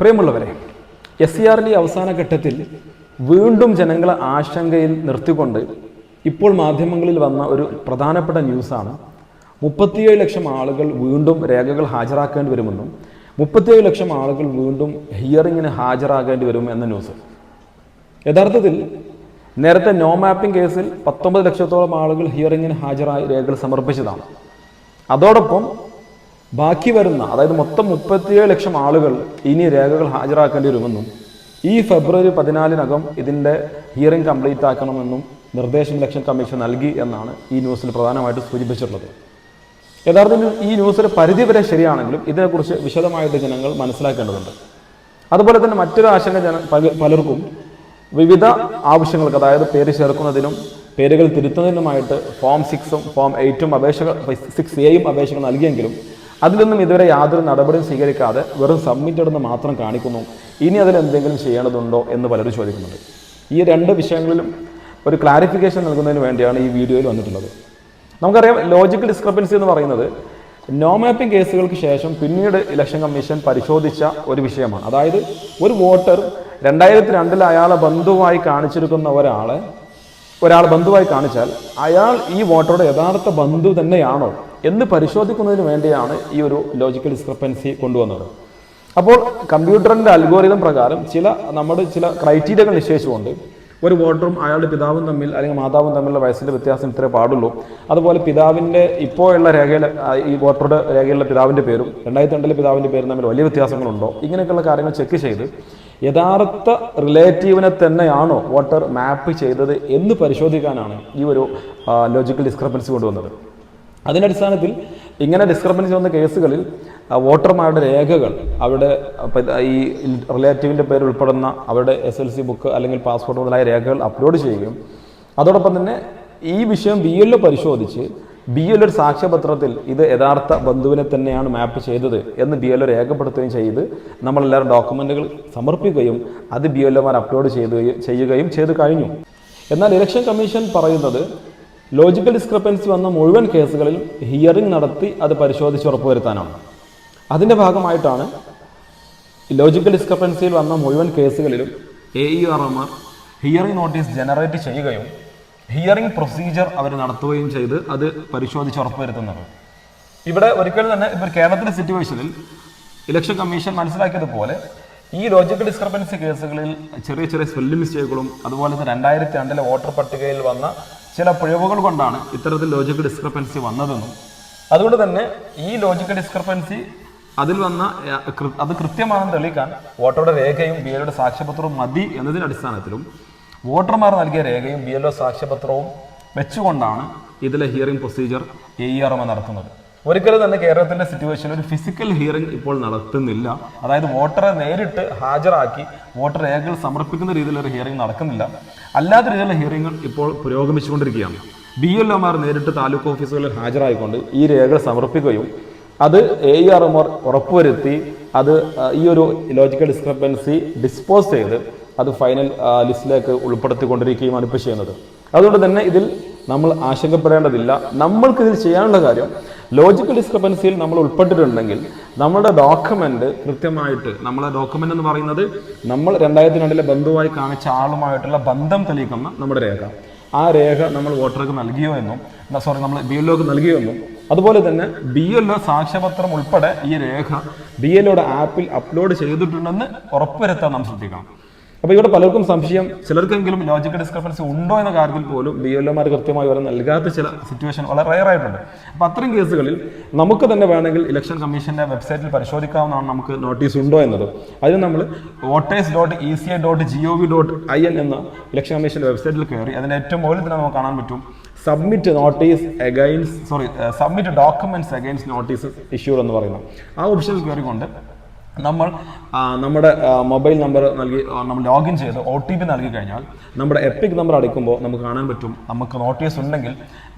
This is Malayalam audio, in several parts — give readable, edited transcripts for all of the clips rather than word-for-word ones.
പ്രിയമുള്ളവരെ, SCRന്റെ അവസാന ഘട്ടത്തിൽ വീണ്ടും ജനങ്ങളെ ആശങ്കയിൽ നിർത്തിക്കൊണ്ട് ഇപ്പോൾ മാധ്യമങ്ങളിൽ വന്ന ഒരു പ്രധാനപ്പെട്ട ന്യൂസാണ് 37 ലക്ഷം ആളുകൾ വീണ്ടും രേഖകൾ ഹാജരാക്കേണ്ടി വരുമെന്നും 37 ലക്ഷം ആളുകൾ വീണ്ടും ഹിയറിങ്ങിന് ഹാജരാകേണ്ടി വരും എന്ന ന്യൂസ്. യഥാർത്ഥത്തിൽ നേരത്തെ നോ മാപ്പിംഗ് കേസിൽ 19 ലക്ഷത്തോളം ആളുകൾ ഹിയറിങ്ങിന് ഹാജരായി രേഖകൾ സമർപ്പിച്ചതാണ്. അതോടൊപ്പം ബാക്കി വരുന്ന, അതായത് മൊത്തം 37 ലക്ഷം ആളുകൾ ഇനി രേഖകൾ ഹാജരാക്കേണ്ടി വരുമെന്നും ഈ ഫെബ്രുവരി 14-നകം ഇതിൻ്റെ ഹിയറിംഗ് കംപ്ലീറ്റ് ആക്കണമെന്നും നിർദ്ദേശം ഇലക്ഷൻ കമ്മീഷൻ നൽകി എന്നാണ് ഈ ന്യൂസിൽ പ്രധാനമായിട്ട് സൂചിപ്പിച്ചിട്ടുള്ളത്. യഥാർത്ഥത്തിൽ ഈ ന്യൂസിൽ പരിധിവരെ ശരിയാണെങ്കിലും ഇതിനെക്കുറിച്ച് വിശദമായിട്ട് ജനങ്ങൾ മനസ്സിലാക്കേണ്ടതുണ്ട്. അതുപോലെ തന്നെ മറ്റൊരു ആശങ്ക പലർക്കും വിവിധ ആവശ്യങ്ങൾക്ക്, അതായത് പേര് ചേർക്കുന്നതിനും പേരുകൾ തിരുത്തുന്നതിനുമായിട്ട് ഫോം 6ഉം ഫോം 8ഉം 6A അപേക്ഷകൾ നൽകിയെങ്കിലും അതിലൊന്നും ഇതുവരെ യാതൊരു നടപടിയും സ്വീകരിക്കാതെ വെറും സബ്മിറ്റഡ് എന്ന് മാത്രം കാണിക്കുന്നു. ഇനി അതിലെന്തെങ്കിലും ചെയ്യേണ്ടതുണ്ടോ എന്ന് പലരും ചോദിക്കുന്നുണ്ട്. ഈ രണ്ട് വിഷയങ്ങളിലും ഒരു ക്ലാരിഫിക്കേഷൻ നൽകുന്നതിന് വേണ്ടിയാണ് ഈ വീഡിയോയിൽ വന്നിട്ടുള്ളത്. നമുക്കറിയാം, ലോജിക്കൽ ഡിസ്ക്രിപ്പൻസി എന്ന് പറയുന്നത് നോ മാപ്പിംഗ് കേസുകൾക്ക് ശേഷം പിന്നീട് ഇലക്ഷൻ കമ്മീഷൻ പരിശോധിച്ച ഒരു വിഷയമാണ്. അതായത് ഒരു വോട്ടർ 2002 അയാളെ ബന്ധുവായി കാണിച്ചിരിക്കുന്ന ഒരാൾ ബന്ധുവായി കാണിച്ചാൽ അയാൾ ഈ വോട്ടറുടെ യഥാർത്ഥ ബന്ധു തന്നെയാണോ എന്ന് പരിശോധിക്കുന്നതിന് വേണ്ടിയാണ് ഈ ഒരു ലോജിക്കൽ ഡിസ്ക്രിപ്പൻസി കൊണ്ടുവന്നത്. അപ്പോൾ കമ്പ്യൂട്ടറിൻ്റെ അൽഗോരിതം പ്രകാരം ചില ക്രൈറ്റീരിയകൾ നിശ്ചയിച്ചുകൊണ്ട് ഒരു വോട്ടറും അയാളുടെ പിതാവും തമ്മിൽ അല്ലെങ്കിൽ മാതാവും തമ്മിലുള്ള വയസ്സിൻ്റെ വ്യത്യാസം ഇത്രേ പാടുള്ളൂ. അതുപോലെ പിതാവിൻ്റെ ഇപ്പോഴുള്ള രേഖയിൽ ഈ വോട്ടറുടെ രേഖയിലുള്ള പിതാവിൻ്റെ പേരും 2002 പിതാവിൻ്റെ പേരും തമ്മിൽ വലിയ വ്യത്യാസങ്ങളുണ്ടോ, ഇങ്ങനെയൊക്കെയുള്ള കാര്യങ്ങൾ ചെക്ക് ചെയ്ത് യഥാർത്ഥ റിലേറ്റീവിനെ തന്നെയാണോ വോട്ടർ മാപ്പ് ചെയ്തത് എന്ന് പരിശോധിക്കാനാണ് ഈ ഒരു ലോജിക്കൽ ഡിസ്ക്രിപ്പൻസി കൊണ്ടുവന്നത്. അതിൻ്റെ അടിസ്ഥാനത്തിൽ ഇങ്ങനെ ഡിസ്ക്രിപ്പൻസി വന്ന കേസുകളിൽ വോട്ടർമാരുടെ രേഖകൾ അവരുടെ ഈ റിലേറ്റീവിൻ്റെ പേര് ഉൾപ്പെടുന്ന അവരുടെ SLC ബുക്ക് അല്ലെങ്കിൽ പാസ്പോർട്ട് മുതലായ രേഖകൾ അപ്ലോഡ് ചെയ്യുകയും അതോടൊപ്പം തന്നെ ഈ വിഷയം BLO പരിശോധിച്ച് BLO ഒരു സാക്ഷ്യപത്രത്തിൽ ഇത് യഥാർത്ഥ ബന്ധുവിനെ തന്നെയാണ് മാപ്പ് ചെയ്തത് എന്ന് BLO രേഖപ്പെടുത്തുകയും ചെയ്ത് നമ്മളെല്ലാവരും ഡോക്യുമെൻറ്റുകൾ സമർപ്പിക്കുകയും അത് BLOമാർ അപ്ലോഡ് ചെയ്യുകയും ചെയ്ത് കഴിഞ്ഞു. എന്നാൽ ഇലക്ഷൻ കമ്മീഷൻ പറയുന്നത് ലോജിക്കൽ ഡിസ്ക്രിപ്പൻസി വന്ന മുഴുവൻ കേസുകളിൽ ഹിയറിംഗ് നടത്തി അത് പരിശോധിച്ച് ഉറപ്പുവരുത്താനാണ്. അതിൻ്റെ ഭാഗമായിട്ടാണ് ലോജിക്കൽ ഡിസ്ക്രിപ്പൻസിയിൽ വന്ന മുഴുവൻ കേസുകളിലും AEROമാർ ഹിയറിംഗ് നോട്ടീസ് ജനറേറ്റ് ചെയ്യുകയും ഹിയറിംഗ് പ്രൊസീജിയർ അവർ നടത്തുകയും ചെയ്ത് അത് പരിശോധിച്ച് ഉറപ്പുവരുത്തുന്നത്. ഇവിടെ ഒരിക്കലും തന്നെ ഇപ്പോൾ കേരളത്തിലെ സിറ്റുവേഷനിൽ ഇലക്ഷൻ കമ്മീഷൻ മനസ്സിലാക്കിയതുപോലെ ഈ ലോജിക്കൽ ഡിസ്ക്രിപ്പൻസി കേസുകളിൽ ചെറിയ സ്പെല്ലിംഗ് മിസ്റ്റേക്കുകളും അതുപോലെ തന്നെ 2002 വോട്ടർ പട്ടികയിൽ വന്ന ചില പിഴവുകൾ കൊണ്ടാണ് ഇത്തരത്തിൽ ലോജിക്കൽ ഡിസ്ക്രിപ്പൻസി വന്നതെന്നും അതുകൊണ്ട് തന്നെ ഈ ലോജിക്കൽ ഡിസ്ക്രിപ്പൻസി അതിൽ വന്ന അത് കൃത്യമാണെന്ന് തെളിയിക്കാൻ വോട്ടറുടെ രേഖയും BLOയുടെ സാക്ഷ്യപത്രവും മതി എന്നതിൻ്റെ അടിസ്ഥാനത്തിലും വോട്ടർമാർ നൽകിയ രേഖയും BLO സാക്ഷ്യപത്രവും വെച്ചുകൊണ്ടാണ് ഇതിലെ ഹിയറിംഗ് പ്രൊസീജിയർ AERO നടത്തുന്നത്. ഒരിക്കലും തന്നെ കേരളത്തിൻ്റെ സിറ്റുവേഷനിൽ ഒരു ഫിസിക്കൽ ഹിയറിംഗ് ഇപ്പോൾ നടത്തുന്നില്ല. അതായത് വോട്ടറെ നേരിട്ട് ഹാജരാക്കി വോട്ടർ രേഖകൾ സമർപ്പിക്കുന്ന രീതിയിലൊരു ഹിയറിംഗ് നടക്കുന്നില്ല. അല്ലാത്ത രീതിയിലുള്ള ഹിയറിംഗുകൾ ഇപ്പോൾ പുരോഗമിച്ചുകൊണ്ടിരിക്കുകയാണ്. BLOമാർ നേരിട്ട് താലൂക്ക് ഓഫീസുകളിൽ ഹാജരായിക്കൊണ്ട് ഈ രേഖകൾ സമർപ്പിക്കുകയും അത് AEROമാർ ഉറപ്പുവരുത്തി അത് ഈ ഒരു ലോജിക്കൽ ഡിസ്ക്രിപ്പൻസി ഡിസ്പോസ് ചെയ്ത് അത് ഫൈനൽ ലിസ്റ്റിലേക്ക് ഉൾപ്പെടുത്തിക്കൊണ്ടിരിക്കുകയുമാണ് ഇപ്പോൾ ചെയ്യുന്നത്. അതുകൊണ്ട് തന്നെ ഇതിൽ നമ്മൾ ആശങ്കപ്പെടേണ്ടതില്ല. നമ്മൾക്കിതിൽ ചെയ്യാനുള്ള കാര്യം, ലോജിക്കൽ ഡിസ്ക്രിപ്പൻസിയിൽ നമ്മൾ ഉൾപ്പെട്ടിട്ടുണ്ടെങ്കിൽ നമ്മുടെ ഡോക്യുമെൻ്റ് കൃത്യമായിട്ട്, നമ്മളെ ഡോക്യുമെൻ്റ് എന്ന് പറയുന്നത് നമ്മൾ 2002 ബന്ധുവായി കാണിച്ച ആളുമായിട്ടുള്ള ബന്ധം തെളിയിക്കുന്ന നമ്മുടെ രേഖ, ആ രേഖ നമ്മൾ വോട്ടർക്ക് നൽകിയോ എന്നും നമ്മൾ BLOക്ക് നൽകിയോ എന്നും അതുപോലെ തന്നെ BLO സാക്ഷ്യപത്രം ഉൾപ്പെടെ ഈ രേഖ BLOയുടെ ആപ്പിൽ അപ്ലോഡ് ചെയ്തിട്ടുണ്ടെന്ന് ഉറപ്പുവരുത്താൻ നാം ശ്രദ്ധിക്കണം. അപ്പോൾ ഇവിടെ പലർക്കും സംശയം, ചിലർക്കെങ്കിലും ലോജിക്കൽ ഡിസ്ക്രിപ്പൻസി ഉണ്ടോ എന്ന കാര്യത്തിൽ പോലും BLOമാർ കൃത്യമായി വരെ നൽകാത്ത ചില സിറ്റുവേഷൻ വളരെ റയർ ആയിട്ടുണ്ട്. അപ്പോൾ അത്തരം കേസുകളിൽ നമുക്ക് തന്നെ വേണമെങ്കിൽ ഇലക്ഷൻ കമ്മീഷൻ്റെ വെബ്സൈറ്റിൽ പരിശോധിക്കാവുന്നതാണ് നമുക്ക് നോട്ടീസ് ഉണ്ടോ എന്നത്. അതിന് നമ്മൾ voters.eci.gov.in എന്ന ഇലക്ഷൻ കമ്മീഷൻ്റെ വെബ്സൈറ്റിൽ കയറി അതിൻ്റെ ഏറ്റവും മുകളിൽ തന്നെ നമുക്ക് കാണാൻ പറ്റും submit documents against notices issued എന്ന് പറയുന്നത്. ആ ഓപ്ഷനിൽ കയറിക്കൊണ്ട് നമ്മൾ നമ്മുടെ മൊബൈൽ നമ്പർ നൽകി നമ്മൾ ലോഗിൻ ചെയ്ത് OTP നൽകി കഴിഞ്ഞാൽ നമ്മുടെ എപ്പിക് നമ്പർ അടിക്കുമ്പോൾ നമുക്ക് കാണാൻ പറ്റും നമുക്ക് നോട്ടീസ് ഉണ്ടെങ്കിൽ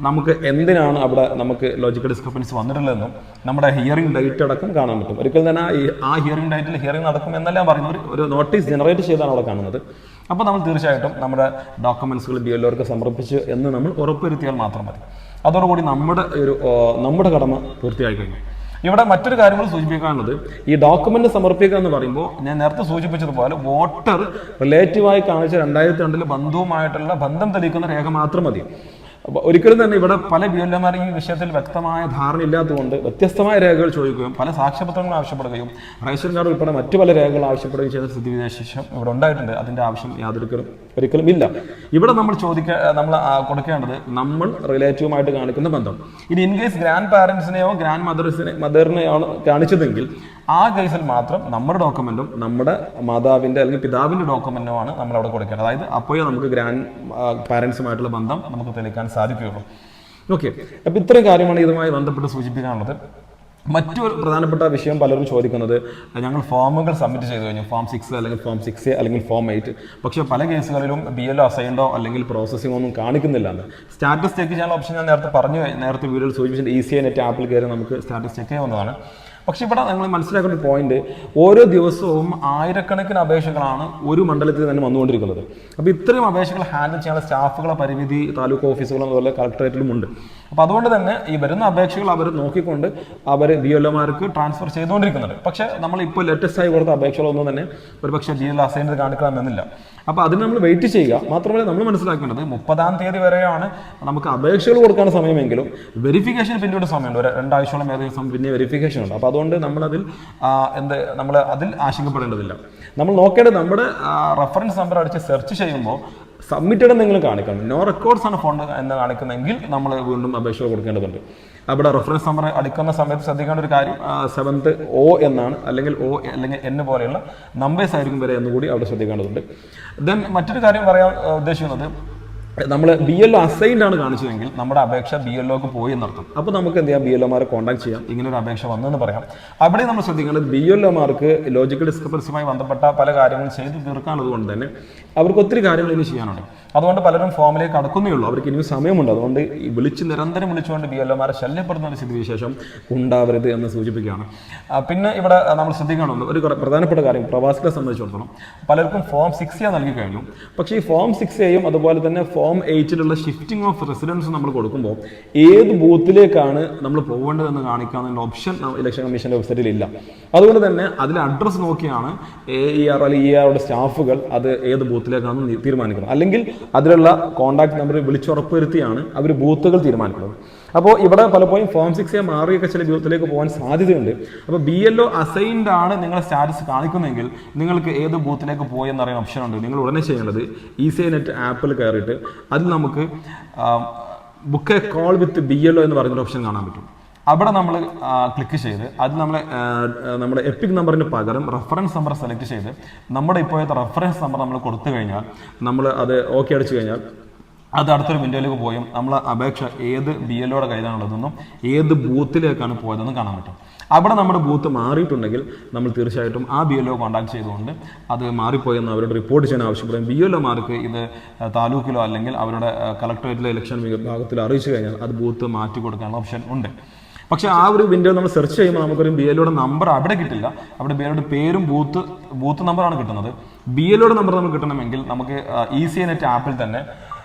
നമുക്ക് എന്തിനാണ് അവിടെ നമുക്ക് ലോജിക്കൽ ഡിസ്ക്രിപ്പൻസി വന്നിട്ടുള്ളതെന്നും നമ്മുടെ ഹിയറിംഗ് ഡേറ്റ് അടക്കം കാണാൻ പറ്റും. ഒരിക്കലും തന്നെ ആ ഹിയറിംഗ് ഡേറ്റിൽ ഹിയറിംഗ് നടക്കും എന്നെല്ലാം പറയുന്നത് ഒരു നോട്ടീസ് ജനറേറ്റ് ചെയ്താണ് അവിടെ കാണുന്നത്. അപ്പോൾ നമ്മൾ തീർച്ചയായിട്ടും നമ്മുടെ ഡോക്യുമെൻസുകൾ BLOർക്ക് സമർപ്പിച്ച് എന്ന് നമ്മൾ ഉറപ്പുവരുത്തിയാൽ മാത്രം മതി. അതോടുകൂടി നമ്മുടെ കടമ പൂർത്തിയായി കഴിഞ്ഞു. ഇവിടെ മറ്റൊരു കാര്യങ്ങൾ സൂചിപ്പിക്കാനുള്ളത്, ഈ ഡോക്യുമെന്റ് സമർപ്പിക്കുക എന്ന് പറയുമ്പോൾ ഞാൻ നേരത്തെ സൂചിപ്പിച്ചതുപോലെ വോട്ടർ റിലേറ്റീവായി കാണിച്ച 2002 ബന്ധവുമായിട്ടുള്ള ബന്ധം തെളിയിക്കുന്ന രേഖ മാത്രം മതി. അപ്പോൾ ഒരിക്കലും തന്നെ ഇവിടെ പല BLOമാർ ഈ വിഷയത്തിൽ വ്യക്തമായ ധാരണ ഇല്ലാത്തതുകൊണ്ട് വ്യത്യസ്തമായ രേഖകൾ ചോദിക്കുകയും പല സാക്ഷ്യപത്രങ്ങൾ ആവശ്യപ്പെടുകയും റേഷൻ കാർഡ് ഉൾപ്പെടെ മറ്റു പല രേഖകൾ ആവശ്യപ്പെടുകയും ചെയ്ത സ്ഥിതിവിശേഷം ഇവിടെ ഉണ്ടായിട്ടുണ്ട്. അതിൻ്റെ ആവശ്യം ഒരിക്കലും ഇല്ല. ഇവിടെ നമ്മൾ കൊടുക്കേണ്ടത് നമ്മൾ റിലേറ്റീവുമായിട്ട് കാണിക്കുന്ന ബന്ധം. ഇനി ഇൻ കേസ് ഗ്രാൻഡ് പാരൻസിനെയോ ഗ്രാൻഡ് മദറിനെയോ കാണിച്ചതെങ്കിൽ ആ കേസിൽ മാത്രം നമ്മുടെ ഡോക്യുമെന്റും നമ്മുടെ മാതാവിൻ്റെ അല്ലെങ്കിൽ പിതാവിൻ്റെ ഡോക്യുമെന്റോ ആണ് നമ്മൾ അവിടെ കൊടുക്കേണ്ടത്. അതായത് അപ്പോഴേ നമുക്ക് ഗ്രാൻഡ് പാരൻസുമായിട്ടുള്ള ബന്ധം നമുക്ക് തെളിയിക്കാൻ സാധിക്കുകയുള്ളൂ. ഓക്കെ, അപ്പം ഇത്രയും കാര്യമാണ് ഇതുമായി ബന്ധപ്പെട്ട് സൂചിപ്പിക്കാനുള്ളത്. മറ്റൊരു പ്രധാനപ്പെട്ട വിഷയം പലരും ചോദിക്കുന്നത്, ഞങ്ങൾ ഫോമുകൾ സബ്മിറ്റ് ചെയ്തു കഴിഞ്ഞു, ഫോം 6 അല്ലെങ്കിൽ ഫോം 6A അല്ലെങ്കിൽ ഫോം 8, പക്ഷേ പല കേസുകളിലും BLO അസൈൻഡോ അല്ലെങ്കിൽ പ്രോസസ്സിംഗോ ഒന്നും കാണിക്കുന്നില്ല എന്ന്. സ്റ്റാറ്റസ് ചെക്ക് ചെയ്യാനുള്ള ഓപ്ഷൻ ഞാൻ നേരത്തെ വീഡിയോയിൽ സൂചിപ്പിച്ചിട്ട് ECI നെറ്റ് ആപ്പിൽ കയറി നമുക്ക് സ്റ്റാറ്റസ് ചെക്ക് ചെയ്യാവുന്നതാണ്. പക്ഷെ ഇവിടെ നിങ്ങൾ മനസ്സിലാക്കേണ്ട ഒരു പോയിന്റ്, ഓരോ ദിവസവും ആയിരക്കണക്കിന് അപേക്ഷകളാണ് ഒരു മണ്ഡലത്തിൽ തന്നെ വന്നുകൊണ്ടിരിക്കുന്നത്. അപ്പോൾ ഇത്രയും അപേക്ഷകൾ ഹാൻഡിൽ ചെയ്യാനുള്ള സ്റ്റാഫുകളെ പരിമിതി താലൂക്ക് ഓഫീസുകളും അതുപോലെ കളക്ടറേറ്റിലും ഉണ്ട്. അപ്പോൾ അതുകൊണ്ട് തന്നെ ഈ വരുന്ന അപേക്ഷകൾ അവർ നോക്കിക്കൊണ്ട് അവർ BLOമാർക്ക് ട്രാൻസ്ഫർ ചെയ്തുകൊണ്ടിരിക്കുന്നുണ്ട്. പക്ഷേ നമ്മളിപ്പോൾ ലേറ്റസ്റ്റ് ആയി കൊടുത്ത അപേക്ഷകളൊന്നും തന്നെ ഒരു പക്ഷേ BLO അസൈൻഡ് കാണിക്കണമെന്നില്ല. അപ്പോൾ അതിന് നമ്മൾ വെയിറ്റ് ചെയ്യുക. മാത്രമല്ല നമ്മൾ മനസ്സിലാക്കേണ്ടത് 30-ാം തീയതി വരെയാണ് നമുക്ക് അപേക്ഷകൾ കൊടുക്കാൻ സമയമെങ്കിലും വെരിഫിക്കേഷൻ പിന്നീട് സമയമുണ്ട്. ഒരു 2 ആഴ്ചയോളം ഏകദേശം പിന്നെ വെരിഫിക്കേഷൻ ഉണ്ട്. അപ്പോൾ അതുകൊണ്ട് നമ്മൾ അതിൽ ആശങ്കപ്പെടേണ്ടതില്ല. നമ്മൾ നോക്കേണ്ടത് നമ്മുടെ റെഫറൻസ് നമ്പർ അടിച്ച് സെർച്ച് ചെയ്യുമ്പോൾ സബ്മിറ്റഡ് എന്തെങ്കിലും കാണിക്കണം. നോ റെക്കോർഡ്സ് ആണ് ഫോണ്ട് എന്ന് കാണിക്കുന്നെങ്കിൽ നമ്മൾ വീണ്ടും അപേക്ഷ കൊടുക്കേണ്ടതുണ്ട്. അവിടെ റെഫറൻസ് നമ്പർ അടിക്കുന്ന സമയത്ത് ശ്രദ്ധിക്കേണ്ട ഒരു കാര്യം 7th O എന്നാണ്, അല്ലെങ്കിൽ O അല്ലെങ്കിൽ N പോലെയുള്ള നമ്പേഴ്സ് ആയിരിക്കും വരെ എന്നുകൂടി അവിടെ ശ്രദ്ധിക്കേണ്ടതുണ്ട്. ദെൻ മറ്റൊരു കാര്യം പറയാൻ ഉദ്ദേശിക്കുന്നത്, നമ്മൾ BLO അസൈൻഡ് ആണ് കാണിച്ചതെങ്കിൽ നമ്മുടെ അപേക്ഷ BLOക്ക് പോയി എന്നർത്ഥം. അപ്പോൾ നമുക്ക് എന്ത് ചെയ്യാം, BLOമാരെ കോൺടാക്ട് ചെയ്യാം, ഇങ്ങനെ ഒരു അപേക്ഷ വന്നെന്ന് പറയാം. അവിടെ നമ്മൾ ശ്രദ്ധിക്കേണ്ടത് BLOമാർക്ക് ലോജിക്കൽ ഡിസ്ക്രിപ്പൻസിയുമായി ബന്ധപ്പെട്ട പല കാര്യങ്ങളും ചെയ്ത് തീർക്കാനുള്ളത് കൊണ്ട് തന്നെ അവർക്ക് ഒത്തിരി കാര്യങ്ങൾ ഇനി ചെയ്യാനുണ്ട്. അതുകൊണ്ട് പലരും ഫോമിലേക്ക് കടക്കുന്നേ ഉള്ളൂ, അവർക്ക് ഇനിയും സമയമുണ്ട്. അതുകൊണ്ട് നിരന്തരം വിളിച്ചുകൊണ്ട് BLOമാരെ ശല്യപ്പെടുന്ന ഒരു സ്ഥിതിവിശേഷം ഉണ്ടാവരുത് എന്ന് സൂചിപ്പിക്കുകയാണ്. പിന്നെ ഇവിടെ നമ്മൾ ശ്രദ്ധിക്കേണ്ടത് ഒരു പ്രധാനപ്പെട്ട കാര്യം, പ്രവാസികളെ സംബന്ധിച്ചിടത്തോളം പലർക്കും ഫോം 6A നൽകി കഴിഞ്ഞു. പക്ഷേ ഈ ഫോം 6Aയും അതുപോലെ തന്നെ ഫോം 8ലുള്ള ഷിഫ്റ്റിംഗ് ഓഫ് റെസിഡൻസ് നമ്മൾ കൊടുക്കുമ്പോൾ ഏത് ബൂത്തിലേക്കാണ് നമ്മൾ പോകേണ്ടതെന്ന് കാണിക്കാനുള്ള ഓപ്ഷൻ ഇലക്ഷൻ കമ്മീഷന്റെ വെബ്സൈറ്റിൽ ഇല്ല. അതുകൊണ്ട് തന്നെ അതിൽ അഡ്രസ്സ് നോക്കിയാണ് AER അല്ലെങ്കിൽ ER സ്റ്റാഫുകൾ അത് ഏത് ബൂത്തിലേക്കാണെന്ന് തീരുമാനിക്കുന്നത്. അല്ലെങ്കിൽ അതിലുള്ള കോൺടാക്ട് നമ്പർ വിളിച്ചുറപ്പുവരുത്തിയാണ് അവർ ബൂത്തുകൾ തീരുമാനിക്കുന്നത്. അപ്പോൾ ഇവിടെ പലപ്പോഴും ഫോം 6A മാറിയൊക്കെ ചില ബൂത്തിലേക്ക് പോകാൻ സാധ്യതയുണ്ട്. അപ്പോൾ BLO അസൈൻഡ് ആണ് നിങ്ങളുടെ സ്റ്റാറ്റസ് കാണിക്കുന്നതെങ്കിൽ നിങ്ങൾക്ക് ഏത് ബൂത്തിലേക്ക് പോയി എന്നറിയാൻ ഓപ്ഷൻ ഉണ്ട്. നിങ്ങൾ ഉടനെ ചെയ്യേണ്ടത് ECI നെറ്റ് ആപ്പിൽ കയറിയിട്ട് അതിൽ നമുക്ക് book A call with BLO എന്ന് പറഞ്ഞൊരു ഓപ്ഷൻ കാണാൻ പറ്റും. അവിടെ നമ്മൾ ക്ലിക്ക് ചെയ്ത് അത് നമ്മുടെ എപ്പിക് നമ്പറിന് പകരം റെഫറൻസ് നമ്പർ സെലക്ട് ചെയ്ത് നമ്മുടെ ഇപ്പോഴത്തെ റെഫറൻസ് നമ്പർ നമ്മൾ കൊടുത്തു കഴിഞ്ഞാൽ, നമ്മൾ അത് ഓക്കെ അടിച്ചു കഴിഞ്ഞാൽ അത് അടുത്തൊരു വിൻഡോയിലേക്ക് പോയും നമ്മൾ അപേക്ഷ ഏത് BLOയുടെ കയ്യിലാണുള്ളതെന്നും ഏത് ബൂത്തിലേക്കാണ് പോയതെന്നും കാണാൻ പറ്റും. അവിടെ നമ്മുടെ ബൂത്ത് മാറിയിട്ടുണ്ടെങ്കിൽ നമ്മൾ തീർച്ചയായിട്ടും ആ BLO കോൺടാക്ട് ചെയ്തുകൊണ്ട് അത് മാറിപ്പോയെന്ന് അവരോട് റിപ്പോർട്ട് ചെയ്യാൻ ആവശ്യപ്പെടും. BLOമാർക്ക് ഇത് താലൂക്കിലോ അല്ലെങ്കിൽ അവരുടെ കളക്ടറേറ്റിലെ ഇലക്ഷൻ വിഭാഗത്തിലോ അറിയിച്ചു കഴിഞ്ഞാൽ അത് ബൂത്ത് മാറ്റി കൊടുക്കാനുള്ള ഓപ്ഷൻ ഉണ്ട്. പക്ഷേ ആ ഒരു വിൻഡോ നമ്മൾ സെർച്ച് ചെയ്യുമ്പോൾ നമുക്കൊരു BLOയുടെ നമ്പർ അവിടെ കിട്ടില്ല. അവിടെ BLOയുടെ പേരും ബൂത്ത് നമ്പറാണ് കിട്ടുന്നത്. BLOയുടെ നമ്പർ നമുക്ക് കിട്ടണമെങ്കിൽ നമുക്ക് ECI നെറ്റ് ആപ്പിൽ തന്നെ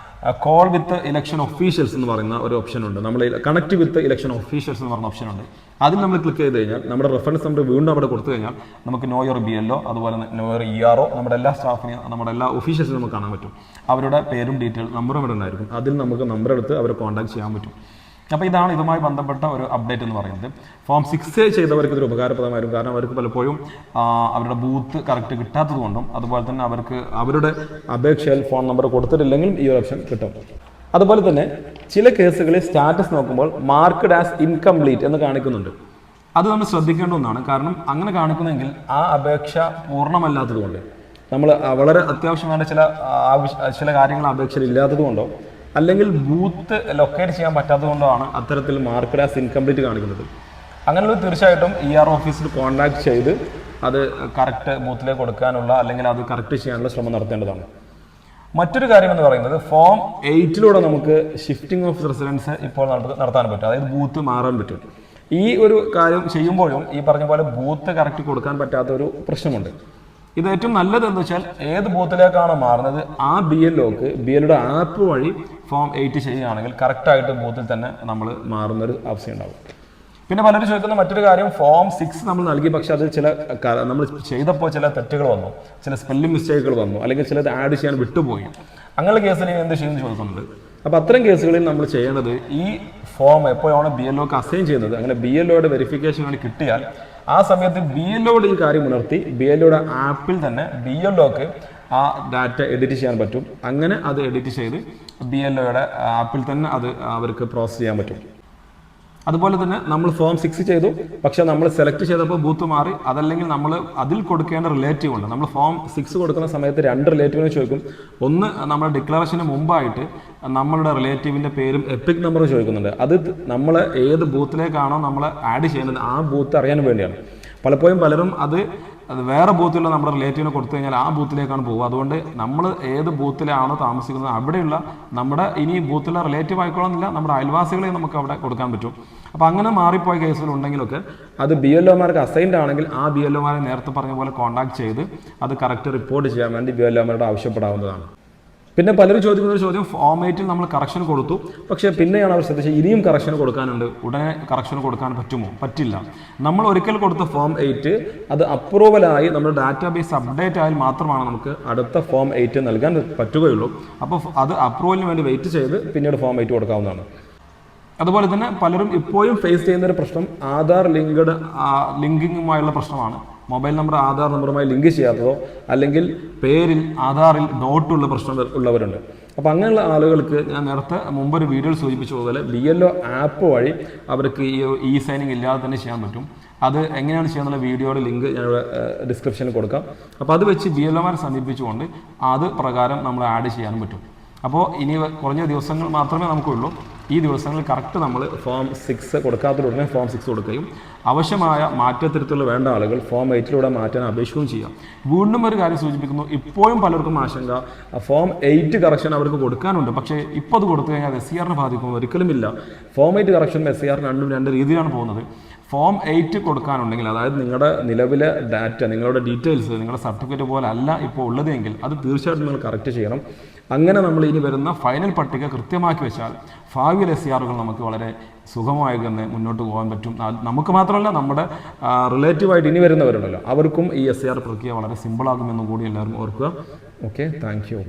കോൾ വിത്ത് ഇലക്ഷൻ ഒഫീഷ്യൽസ് എന്ന് പറയുന്ന ഒരു ഓപ്ഷൻ ഉണ്ട്. നമ്മൾ കണക്ട് വിത്ത് ഇലക്ഷൻ ഒഫീഷ്യൽസ് എന്ന് പറയുന്ന ഓപ്ഷൻ ഉണ്ട്. അതിൽ നമ്മൾ ക്ലിക്ക് ചെയ്ത് കഴിഞ്ഞാൽ നമ്മുടെ റെഫറൻസ് നമ്പർ വീണ്ടും അവിടെ കൊടുത്തു കഴിഞ്ഞാൽ നമുക്ക് നോ യുവർ BLO അതുപോലെ നോ യുവർ ERO നമ്മുടെ എല്ലാ സ്റ്റാഫിനെയും നമ്മുടെ എല്ലാ ഒഫീഷ്യൽസിനും നമുക്ക് കാണാൻ പറ്റും. അവരുടെ പേരും ഡീറ്റെയിൽ നമ്പറും ഇവിടെ ഉണ്ടായിരിക്കും. അതിൽ നമുക്ക് നമ്പർ എടുത്ത് അവരെ കോൺടാക്ട് ചെയ്യാൻ പറ്റും. അപ്പോൾ ഇതാണ് ഇതുമായി ബന്ധപ്പെട്ട ഒരു അപ്ഡേറ്റ് എന്ന് പറയുന്നത്. ഫോം 6A ചെയ്തവർക്ക് ഇതൊരു ഉപകാരപ്രദമായിരുന്നു. കാരണം അവർക്ക് പലപ്പോഴും അവരുടെ ബൂത്ത് കറക്റ്റ് കിട്ടാത്തത് കൊണ്ടും അതുപോലെ തന്നെ അവർക്ക് അവരുടെ അപേക്ഷയിൽ ഫോൺ നമ്പർ കൊടുത്തിട്ടില്ലെങ്കിൽ ഈ ഒരു ഓപ്ഷൻ കിട്ടും. അതുപോലെ തന്നെ ചില കേസുകളിൽ സ്റ്റാറ്റസ് നോക്കുമ്പോൾ മാർക്ക്ഡ് ആസ് ഇൻകംപ്ലീറ്റ് എന്ന് കാണിക്കുന്നുണ്ട്. അത് നമ്മൾ ശ്രദ്ധിക്കേണ്ട ഒന്നാണ്. കാരണം അങ്ങനെ കാണിക്കുന്നെങ്കിൽ ആ അപേക്ഷ പൂർണ്ണമല്ലാത്തത് കൊണ്ട്, നമ്മൾ വളരെ അത്യാവശ്യമായ ചില കാര്യങ്ങൾ അപേക്ഷയിൽ ഇല്ലാത്തത് കൊണ്ടോ അല്ലെങ്കിൽ ബൂത്ത് ലൊക്കേറ്റ് ചെയ്യാൻ പറ്റാത്തത് കൊണ്ടാണ് അത്തരത്തിൽ മാർക്ക്ഡ് ആസ് ഇൻകംപ്ലീറ്റ് കാണിക്കുന്നത്. അങ്ങനെയുള്ള തീർച്ചയായിട്ടും ER ഓഫീസിൽ കോൺടാക്ട് ചെയ്ത് അത് കറക്റ്റ് ബൂത്തിലേക്ക് കൊടുക്കാനുള്ള അല്ലെങ്കിൽ അത് കറക്റ്റ് ചെയ്യാനുള്ള ശ്രമം നടത്തേണ്ടതാണ്. മറ്റൊരു കാര്യം എന്ന് പറയുന്നത് ഫോം 8ലൂടെ നമുക്ക് ഷിഫ്റ്റിംഗ് ഓഫ് റെസിഡൻസ് ഇപ്പോൾ നടത്താൻ പറ്റും. അതായത് ബൂത്ത് മാറാൻ പറ്റും. ഈ ഒരു കാര്യം ചെയ്യുമ്പോഴും ഈ പറഞ്ഞ പോലെ ബൂത്ത് കറക്റ്റ് കൊടുക്കാൻ പറ്റാത്ത ഒരു പ്രശ്നമുണ്ട്. ഇത് ഏറ്റവും നല്ലത് എന്ന് വെച്ചാൽ ഏത് ബൂത്തിലേക്കാണ് മാറുന്നത് ആ BLOയുടെ ആപ്പ് വഴി ഫോം 8 ചെയ്യുകയാണെങ്കിൽ കറക്റ്റായിട്ട് ബൂത്തിൽ തന്നെ നമ്മൾ മാറുന്നൊരു അവസ്ഥയുണ്ടാകും. പിന്നെ പലരും ചോദിക്കുന്ന മറ്റൊരു കാര്യം, ഫോം 6 നമ്മൾ നൽകി, പക്ഷെ അത് നമ്മൾ ചെയ്തപ്പോൾ ചില തെറ്റുകൾ വന്നു, ചില സ്പെല്ലിംഗ് മിസ്റ്റേക്കുകൾ വന്നു, അല്ലെങ്കിൽ ചിലത് ആഡ് ചെയ്യാൻ വിട്ടുപോയി. അങ്ങനെയുള്ള കേസിൽ എന്ത് ചെയ്യുമെന്ന് ചോദിക്കുന്നുണ്ട്. അപ്പോൾ അത്തരം കേസുകളിൽ നമ്മൾ ചെയ്യേണ്ടത്, ഈ ഫോം എപ്പോഴാണ് BLOക്ക് അസൈൻ ചെയ്യുന്നത്, അങ്ങനെ BLOയുടെ വെരിഫിക്കേഷൻ വേണ്ടി കിട്ടിയാൽ ആ സമയത്ത് BLOയുടെ ഈ കാര്യം ഉണർത്തി BLOയുടെ ആപ്പിൽ തന്നെ BLOക്ക് ആ ഡാറ്റ എഡിറ്റ് ചെയ്യാൻ പറ്റും. അങ്ങനെ അത് എഡിറ്റ് ചെയ്ത് BLOയുടെ ആപ്പിൽ തന്നെ അത് അവർക്ക് പ്രോസസ് ചെയ്യാൻ പറ്റും. അതുപോലെ തന്നെ നമ്മൾ ഫോം 6 ചെയ്തു, പക്ഷെ നമ്മൾ സെലക്ട് ചെയ്തപ്പോൾ ബൂത്ത് മാറി, അതല്ലെങ്കിൽ നമ്മൾ അതിൽ കൊടുക്കേണ്ട റിലേറ്റീവ് ഉണ്ട്. നമ്മൾ ഫോം 6 കൊടുക്കുന്ന സമയത്ത് 2 റിലേറ്റീവിനെ ചോദിക്കും. ഒന്ന് നമ്മുടെ ഡിക്ലറേഷന് മുമ്പായിട്ട് നമ്മളുടെ റിലേറ്റീവിൻ്റെ പേരും എപ്പിക് നമ്പറും ചോദിക്കുന്നുണ്ട്. അത് നമ്മൾ ഏത് ബൂത്തിലേക്കാണോ നമ്മൾ ആഡ് ചെയ്യുന്നത് ആ ബൂത്ത് അറിയാൻ വേണ്ടിയാണ്. പലപ്പോഴും പലരും അത് വേറെ ബൂത്തിലുള്ള നമ്മുടെ റിലേറ്റീവിനെ കൊടുത്തു കഴിഞ്ഞാൽ ആ ബൂത്തിലേക്കാണ് പോകുക. അതുകൊണ്ട് നമ്മൾ ഏത് ബൂത്തിലാണോ താമസിക്കുന്നത് അവിടെയുള്ള നമ്മുടെ ഇനി ബൂത്തിലെ റിലേറ്റീവ് ആയിക്കോളന്നില്ല, നമ്മുടെ അയൽവാസികളെ നമുക്ക് അവിടെ കൊടുക്കാൻ പറ്റും. അപ്പോൾ അങ്ങനെ മാറിപ്പോയ കേസുകൾ ഉണ്ടെങ്കിലൊക്കെ അത് BLOമാർക്ക് അസൈൻഡ് ആണെങ്കിൽ ആ BLOമാരെ നേരത്തെ പറഞ്ഞ പോലെ കോൺടാക്ട് ചെയ്ത് അത് കറക്റ്റ് റിപ്പോർട്ട് ചെയ്യാൻ വേണ്ടി BLOമാരോട് ആവശ്യപ്പെടാവുന്നതാണ്. പിന്നെ പലരും ചോദിക്കുന്ന ഒരു ചോദ്യം, ഫോം 8 നമ്മൾ കറക്ഷൻ കൊടുത്തു, പക്ഷേ പിന്നെയാണ് അവർ ശ്രദ്ധിച്ചത് ഇനിയും കറക്ഷൻ കൊടുക്കാനുണ്ട്, ഉടനെ കറക്ഷൻ കൊടുക്കാൻ പറ്റുമോ? പറ്റില്ല. നമ്മൾ ഒരിക്കൽ കൊടുത്ത ഫോം 8 അത് അപ്രൂവലായി നമ്മുടെ ഡാറ്റാബേസ് അപ്ഡേറ്റ് ആയാൽ മാത്രമാണ് നമുക്ക് അടുത്ത ഫോം 8 നൽകാൻ പറ്റുകയുള്ളൂ. അപ്പോൾ അത് അപ്രൂവലിന് വേണ്ടി വെയിറ്റ് ചെയ്ത് പിന്നീട് ഫോം 8 കൊടുക്കാവുന്നതാണ്. അതുപോലെ തന്നെ പലരും ഇപ്പോഴും ഫേസ് ചെയ്യുന്ന ഒരു പ്രശ്നം ആധാർ ലിങ്കിങ്ങുമായുള്ള പ്രശ്നമാണ്. മൊബൈൽ നമ്പർ ആധാർ നമ്പറുമായി ലിങ്ക് ചെയ്യാത്തതോ അല്ലെങ്കിൽ പേരിൽ ആധാറിൽ ഡോട്ടുള്ള പ്രശ്നം ഉള്ളവരുണ്ട്. അപ്പോൾ അങ്ങനെയുള്ള ആളുകൾക്ക് ഞാൻ നേരത്തെ മുമ്പൊരു വീഡിയോയിൽ സൂചിപ്പിച്ചതുപോലെ BLO ആപ്പ് വഴി അവർക്ക് ഈ സൈനിങ് ഇല്ലാതെ തന്നെ ചെയ്യാൻ പറ്റും. അത് എങ്ങനെയാണ് ചെയ്യാന്നുള്ള വീഡിയോയുടെ ലിങ്ക് ഞാൻ ഡിസ്ക്രിപ്ഷനിൽ കൊടുക്കാം. അപ്പോൾ അത് വെച്ച് BLOമാരെ സമീപിച്ചുകൊണ്ട് അത് പ്രകാരം നമ്മൾ ആഡ് ചെയ്യാനും പറ്റും. അപ്പോൾ ഇനി കുറഞ്ഞ ദിവസങ്ങൾ മാത്രമേ നമുക്കുള്ളൂ. ഈ ദിവസങ്ങളിൽ കറക്റ്റ് നമ്മൾ ഫോം 6 കൊടുക്കാത്തതുടനെ ഫോം 6 കൊടുക്കുകയും ആവശ്യമായ മാറ്റത്തിരുത്തുകൾ വേണ്ട ആളുകൾ ഫോം 8 മാറ്റാൻ അപേക്ഷിക്കുകയും ചെയ്യാം. വീണ്ടും ഒരു കാര്യം സൂചിപ്പിക്കുന്നു, ഇപ്പോഴും പലർക്കും ആശങ്ക ഫോം 8 കറക്ഷൻ അവർക്ക് കൊടുക്കാനുണ്ട്, പക്ഷേ ഇപ്പോൾ അത് കൊടുത്തു കഴിഞ്ഞാൽ SCRനെ ബാധിക്കും. ഒരിക്കലുമില്ല. ഫോം 8 കറക്ഷനും SCR രണ്ടും രണ്ട് രീതിയിലാണ് പോകുന്നത്. ഫോം 8 കൊടുക്കാനുണ്ടെങ്കിൽ, അതായത് നിങ്ങളുടെ നിലവിലെ ഡാറ്റ, നിങ്ങളുടെ ഡീറ്റെയിൽസ്, നിങ്ങളുടെ സർട്ടിഫിക്കറ്റ് പോലെ അല്ല ഇപ്പോൾ ഉള്ളതെങ്കിൽ അത് തീർച്ചയായിട്ടും നിങ്ങൾ കറക്റ്റ് ചെയ്യണം. അങ്ങനെ നമ്മൾ ഇനി വരുന്ന ഫൈനൽ പട്ടിക കൃത്യമാക്കി വെച്ചാൽ ഭാവിയിൽ SCRകൾ നമുക്ക് വളരെ സുഗമമായി തന്നെ മുന്നോട്ട് പോകാൻ പറ്റും. നമുക്ക് മാത്രമല്ല, നമ്മുടെ റിലേറ്റീവായിട്ട് ഇനി വരുന്നവരുണ്ടല്ലോ അവർക്കും ഈ SCR പ്രക്രിയ വളരെ സിമ്പിളാകുമെന്നും കൂടി എല്ലാവരും ഓർക്കുക. Okay, thank you.